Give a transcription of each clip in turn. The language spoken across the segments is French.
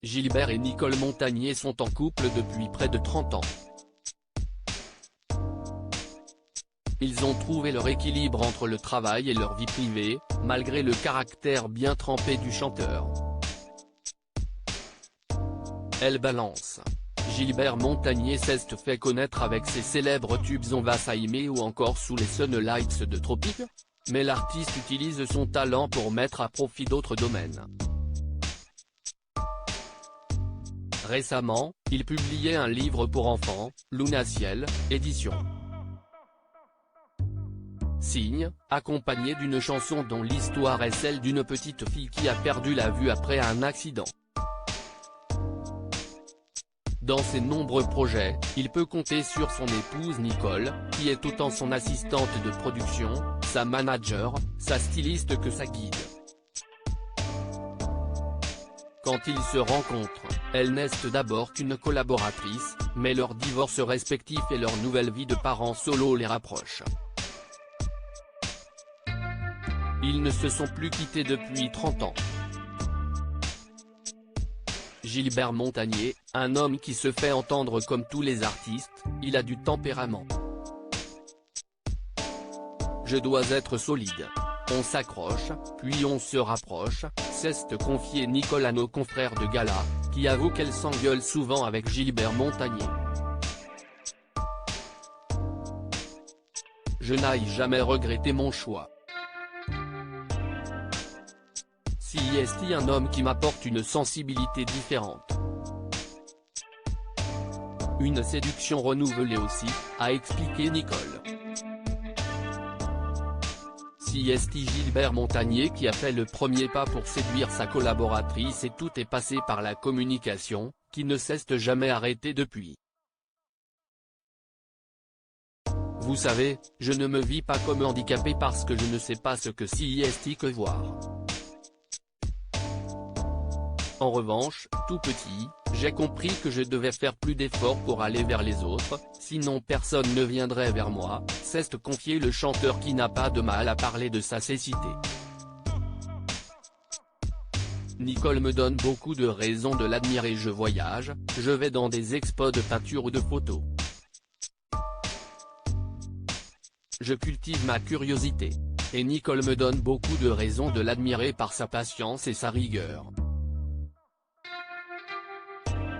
Gilbert et Nicole Montagné sont en couple depuis près de 30 ans. Ils ont trouvé leur équilibre entre le travail et leur vie privée, malgré le caractère bien trempé du chanteur. Elle balance. Gilbert Montagné s'est fait connaître avec ses célèbres tubes On va s'aimer ou encore Sous les Sunlights de Tropique, mais l'artiste utilise son talent pour mettre à profit d'autres domaines. Récemment, il publiait un livre pour enfants, Luna Ciel, édition Signe, accompagné d'une chanson dont l'histoire est celle d'une petite fille qui a perdu la vue après un accident. Dans ses nombreux projets, il peut compter sur son épouse Nicole, qui est autant son assistante de production, sa manager, sa styliste que sa guide. Quand ils se rencontrent, elle n'est d'abord qu'une collaboratrice, mais leur divorce respectif et leur nouvelle vie de parents solo les rapprochent. Ils ne se sont plus quittés depuis 30 ans. Gilbert Montagné, un homme qui se fait entendre comme tous les artistes, il a du tempérament. Je dois être solide. On s'accroche, puis on se rapproche, s'est confié Nicole à nos confrères de gala, qui avouent qu'elle s'engueule souvent avec Gilbert Montagné. Je n'ai jamais regretté mon choix. Si est un homme qui m'apporte une sensibilité différente. Une séduction renouvelée aussi, a expliqué Nicole. Si est Gilbert Montagné qui a fait le premier pas pour séduire sa collaboratrice et tout est passé par la communication, qui ne s'est jamais arrêtée depuis. Vous savez, je ne me vis pas comme handicapé parce que je ne sais pas ce que si est que voir. En revanche, tout petit, j'ai compris que je devais faire plus d'efforts pour aller vers les autres, sinon personne ne viendrait vers moi, s'est confié le chanteur qui n'a pas de mal à parler de sa cécité. Nicole me donne beaucoup de raisons de l'admirer. Je voyage, je vais dans des expos de peinture ou de photos. Je cultive ma curiosité. Et Nicole me donne beaucoup de raisons de l'admirer par sa patience et sa rigueur.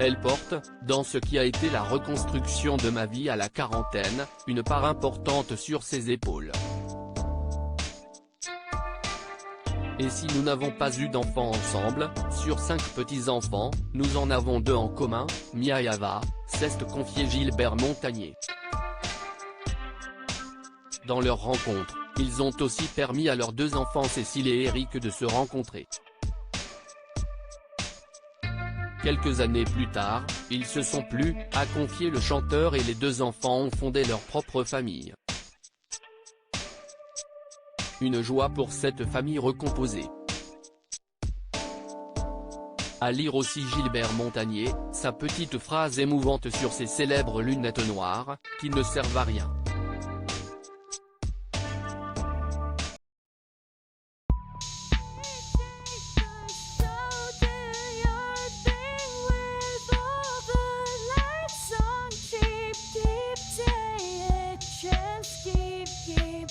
Elle porte, dans ce qui a été la reconstruction de ma vie à la quarantaine, une part importante sur ses épaules. Et si nous n'avons pas eu d'enfants ensemble, sur 5 petits-enfants, nous en avons 2 en commun, Mia et Ava, s'est confié Gilbert Montagné. Dans leur rencontre, ils ont aussi permis à leurs 2 enfants Cécile et Eric de se rencontrer. Quelques années plus tard, ils se sont plu, a confié le chanteur et les 2 enfants ont fondé leur propre famille. Une joie pour cette famille recomposée. À lire aussi Gilbert Montagné, sa petite phrase émouvante sur ses célèbres lunettes noires, qui ne servent à rien. Keep